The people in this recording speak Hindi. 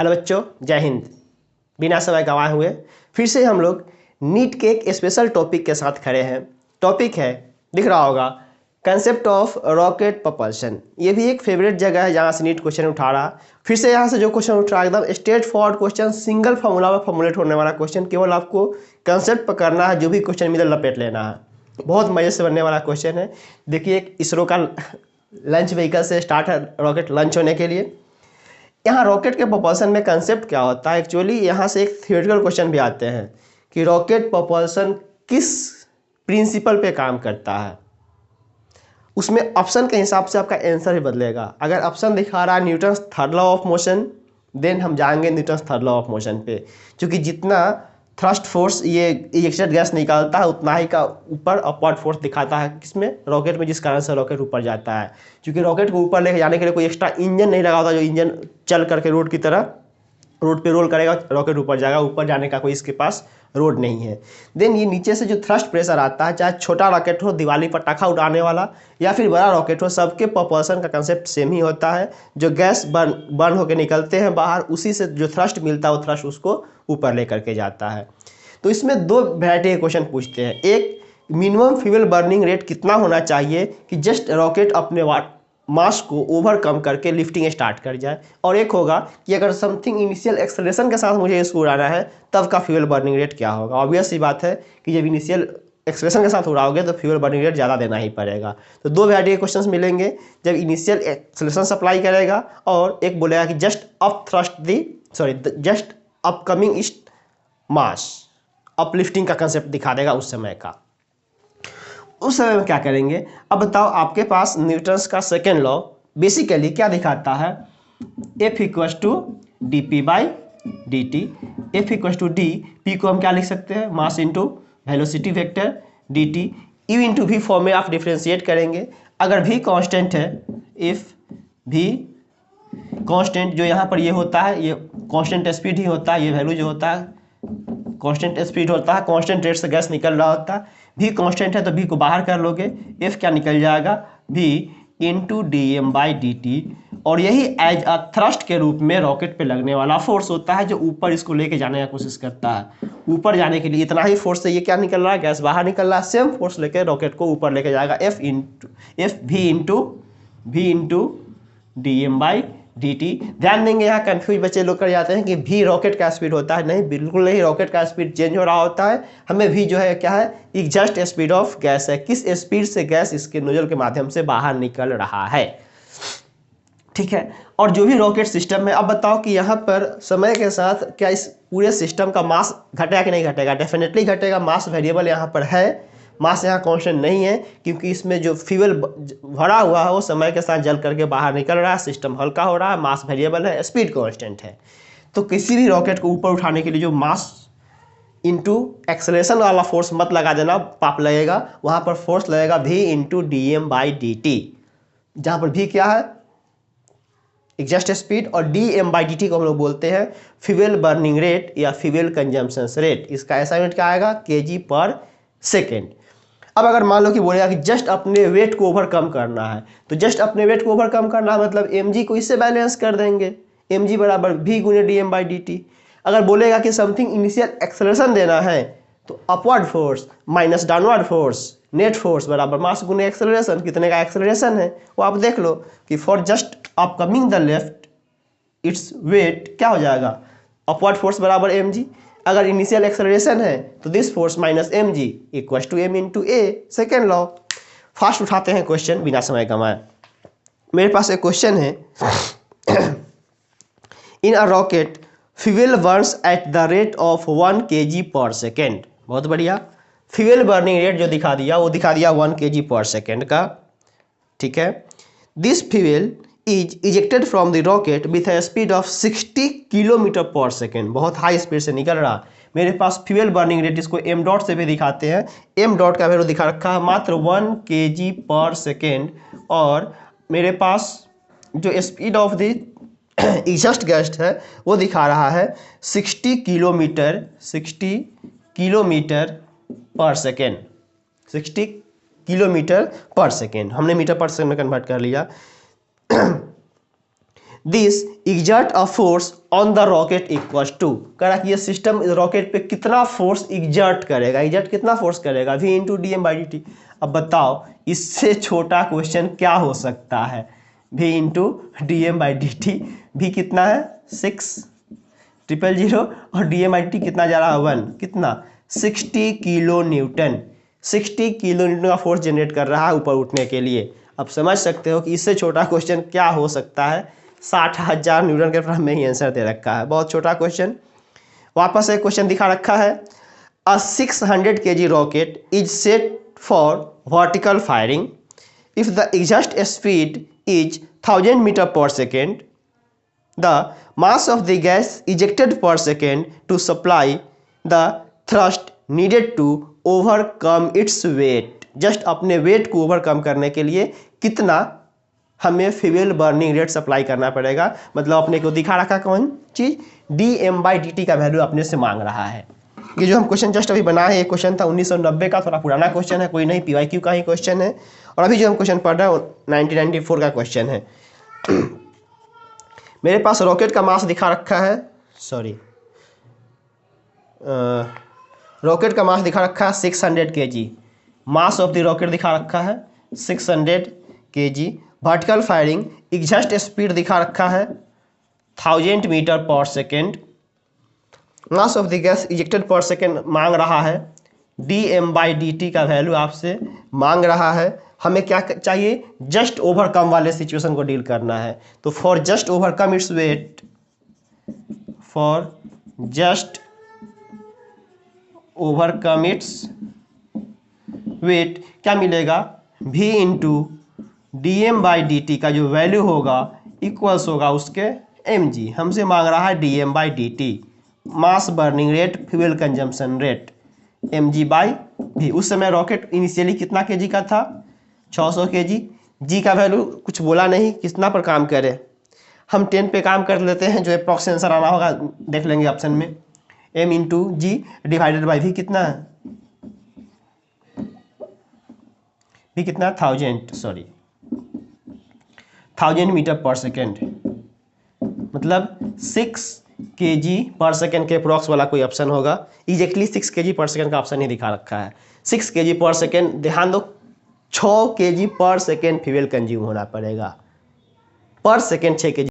हेलो बच्चों, जय हिंद। बिना समय गंवाए हुए फिर से हम लोग नीट के एक स्पेशल टॉपिक के साथ खड़े हैं। टॉपिक है, दिख रहा होगा, कंसेप्ट ऑफ रॉकेट propulsion। ये भी एक फेवरेट जगह है जहाँ से नीट क्वेश्चन उठा रहा। फिर से यहाँ से जो क्वेश्चन उठ रहा है एकदम straight forward question, single formula में फॉर्मुलेट होने वाला क्वेश्चन। केवल आपको कंसेप्ट पकड़ना है, जो भी क्वेश्चन मिले लपेट लेना है। बहुत मजे से बनने वाला क्वेश्चन है। देखिए, इसरो का लंच व्हीकल से स्टार्ट है रॉकेट लंच होने के लिए। यहाँ रॉकेट के propulsion में कंसेप्ट क्या होता है, एक्चुअली यहाँ से एक थियोरेटिकल क्वेश्चन भी आते हैं कि रॉकेट propulsion किस प्रिंसिपल पे काम करता है। उसमें ऑप्शन के हिसाब से आपका आंसर भी बदलेगा। अगर ऑप्शन दिखा रहा है Newton's third law of motion, then हम जाएंगे Newton's third law of motion पे, क्योंकि जितना थ्रस्ट फोर्स ये इजेक्टेड गैस निकालता है उतना ही का ऊपर अपवर्ड फोर्स दिखाता है किसमें, रॉकेट में, जिस कारण से रॉकेट ऊपर जाता है। क्योंकि रॉकेट को ऊपर लेके जाने के लिए कोई एक्स्ट्रा इंजन नहीं लगा होता, जो इंजन चल करके रोड की तरह रोड पे रोल करेगा, रॉकेट ऊपर जाएगा। ऊपर जाने का कोई इसके पास रोड नहीं है। देन ये नीचे से जो थ्रस्ट प्रेशर आता है, चाहे छोटा रॉकेट हो दिवाली पटाखा उड़ाने वाला या फिर बड़ा रॉकेट हो, सबके propulsion का कंसेप्ट सेम ही होता है। जो गैस बर्न होकर निकलते हैं बाहर, उसी से जो थ्रस्ट मिलता है वो थ्रस्ट उसको ऊपर लेकर के जाता है। तो इसमें दो वैरायटी के क्वेश्चन पूछते हैं। एक, मिनिमम फ्यूल बर्निंग रेट कितना होना चाहिए कि जस्ट रॉकेट अपने मास को ओवरकम करके लिफ्टिंग स्टार्ट कर जाए। और एक होगा कि अगर समथिंग इनिशियल एक्सेलरेशन के साथ मुझे इसको उड़ाना है तब का फ्यूल बर्निंग रेट क्या होगा। ऑब्वियस सी बात है कि जब इनिशियल एक्सेलरेशन के साथ उड़ाओगे तो फ्यूल बर्निंग रेट ज़्यादा देना ही पड़ेगा। तो दो वैरायटी के क्वेश्चंस मिलेंगे, जब इनिशियल एक्सेलरेशन सप्लाई करेगा और एक बोलेगा कि जस्ट अपकमिंग ईस्ट मास, अपलिफ्टिंग का कंसेप्ट दिखा देगा उस समय का। उस समय में क्या करेंगे, अब बताओ। आपके पास न्यूटन्स का सेकेंड लॉ बेसिकली क्या दिखाता है, F equals to D P by D T. F equals to D, P को हम क्या लिख सकते हैं, mass into velocity vector, D T U into V form में आप डिफ्रेंशिएट करेंगे। अगर भी कांस्टेंट है, इफ भी कांस्टेंट, जो यहाँ पर ये होता है ये कांस्टेंट स्पीड ही होता है, ये वैल्यू जो होता है कांस्टेंट स्पीड होता है, कांस्टेंट रेट से गैस निकल रहा होता है। भी कांस्टेंट है तो भी को बाहर कर लोगे, एफ क्या निकल जाएगा, भी into D M by D T. और यही एज अ थ्रस्ट के रूप में रॉकेट पे लगने वाला फोर्स होता है, जो ऊपर इसको लेके जाने का कोशिश करता है। ऊपर जाने के लिए इतना ही फोर्स से ये क्या निकल रहा है, गैस बाहर निकल रहा है। सेम फोर्स लेके रॉकेट को ऊपर लेके जाएगा, एफ भी into D M by D T. ध्यान देंगे, यहाँ कंफ्यूज बच्चे लोग कर जाते हैं कि भी रॉकेट का स्पीड होता है। नहीं, बिल्कुल नहीं, रॉकेट का स्पीड चेंज हो रहा होता है। हमें भी जो है क्या है, एग्जैक्ट स्पीड ऑफ गैस है, किस स्पीड से गैस इसके नोजल के माध्यम से बाहर निकल रहा है। ठीक है। और जो भी रॉकेट सिस्टम है, अब बताओ कि यहाँ पर समय के साथ क्या इस पूरे सिस्टम का मास घटेगा कि नहीं घटेगा। डेफिनेटली घटेगा, मास वेरिएबल यहाँ पर है, मास यहाँ कांस्टेंट नहीं है, क्योंकि इसमें जो फ्यूल भरा हुआ है वो समय के साथ जल करके बाहर निकल रहा है, सिस्टम हल्का हो रहा है, मास वेरिएबल है, स्पीड कांस्टेंट है। तो किसी भी रॉकेट को ऊपर उठाने के लिए जो मास इंटू एक्सेलरेशन वाला फोर्स मत लगा देना, पाप लगेगा। वहाँ पर फोर्स लगेगा भी into D M by D T, जहाँ पर भी क्या है, एग्जैक्ट स्पीड, और D M by D T को हम लोग बोलते हैं फ्यूल बर्निंग रेट या फ्यूल कंजम्पशन रेट। इसका ऐसा यूनिट क्या आएगा, केजी पर सेकेंड। अब अगर मान लो कि बोलेगा कि जस्ट अपने वेट को ओवरकम करना है, तो जस्ट अपने वेट को ओवरकम करना है मतलब mg को इससे बैलेंस कर देंगे, mg बराबर v गुने D M by D T. अगर बोलेगा कि समथिंग इनिशियल एक्सेलरेशन देना है, तो upward force minus downward force net force बराबर मास गुने एक्सेलरेशन। कितने का एक्सेलरेशन है वो आप देख लो कि for just upcoming the left its weight क्या हो जाएगा, अपवर्ड फोर्स बराबर mg। अगर इनिशियल एक्सेलरेशन है तो this force minus M G equal to M into A, second law. Fast उठाते हैं क्वेश्चन बिना समय गंवाए। मेरे पास एक क्वेश्चन है, in a rocket fuel burns at the rate of 1 kg per second. बहुत बढ़िया, फ्यूल बर्निंग रेट जो दिखा दिया वो दिखा दिया 1 kg पर सेकेंड का। ठीक है। This fuel is ejected from the rocket with A speed of 60 kilometre per second. बहुत हाई स्पीड से निकल रहा। मेरे पास फ्यूल बर्निंग रेट, इसको एम डॉट से भी दिखाते हैं, एम डॉट का वैल्यू दिखा रखा है मात्र 1 kg पर सेकेंड। और मेरे पास जो speed of the exhaust gas है वो दिखा रहा है 60 kilometre per second, 60 kilometre per second. हमने मीटर पर सेकेंड में कन्वर्ट कर लिया। This exert a force on the rocket equals to, कह रहा कि ये सिस्टम रॉकेट पे कितना फोर्स एग्जर्ट करेगा, एग्जर्ट कितना फोर्स करेगा, v into D M by D T. अब बताओ इससे छोटा क्वेश्चन क्या हो सकता है, v into D M by D T, भी कितना है 6,000 और D M by D T कितना जा रहा है 1, कितना 60 किलो न्यूटन, 60 किलो न्यूटन का फोर्स जनरेट कर रहा है ऊपर उठने के लिए। अब समझ सकते हो कि इससे छोटा क्वेश्चन क्या हो सकता है, 60,000 न्यूटन के फॉर्म में ही आंसर दे रखा है, बहुत छोटा क्वेश्चन। वापस एक क्वेश्चन दिखा रखा है, a 600 kg rocket is set for vertical firing if the exhaust speed is 1000 metre per second, the mass of the gas ejected per second to supply the thrust needed to overcome its weight. Just अपने वेट को ओवरकम करने के लिए कितना हमें फ्यूल बर्निंग रेट सप्लाई करना पड़ेगा, मतलब अपने को दिखा रखा कौन चीज, D M by D T का वैल्यू अपने से मांग रहा है। ये जो हम क्वेश्चन जस्ट अभी बनाए हैं, ये क्वेश्चन था 1990 का, थोड़ा पुराना क्वेश्चन है, कोई नहीं PYQ का ही क्वेश्चन है। और अभी जो हम क्वेश्चन पढ़ रहे हैं 1994 का क्वेश्चन है। मेरे पास रॉकेट का मास दिखा रखा है, सॉरी रॉकेट का मास दिखा रखा है 600 kg, mass of the rocket दिखा रखा है 600 kg, vertical firing exhaust speed दिखा रखा है 1000 metre per second, mass of the gas ejected per second मांग रहा है, D M by D T का वैल्यू आपसे मांग रहा है। हमें क्या चाहिए, जस्ट ओवरकम वाले सिचुएशन को डील करना है। तो for just overcome its weight, for just overcome its weight क्या मिलेगा, v into D M by D T का जो वैल्यू होगा इक्वल्स होगा उसके mg, हमसे मांग रहा है D M by D T, mass burning rate fuel consumption rate mg by v। उस समय रॉकेट इनिशियली कितना kg का था, 600 kg, g का वैल्यू कुछ बोला नहीं, कितना पर काम करे, हम 10 पे काम कर लेते हैं, जो अप्रॉक्स आंसर आना होगा देख लेंगे ऑप्शन में, m into G divided by v कितना है, भी कितना 1000 मीटर पर सेकेंड, मतलब 6 kg पर सेकेंड के अप्रॉक्स वाला कोई ऑप्शन होगा। एग्जैक्टली 6 kg पर सेकेंड का ऑप्शन ही दिखा रखा है, 6 kg पर सेकेंड, ध्यान दो 6 kg per second fuel consume होना पड़ेगा, पर सेकेंड 6 kg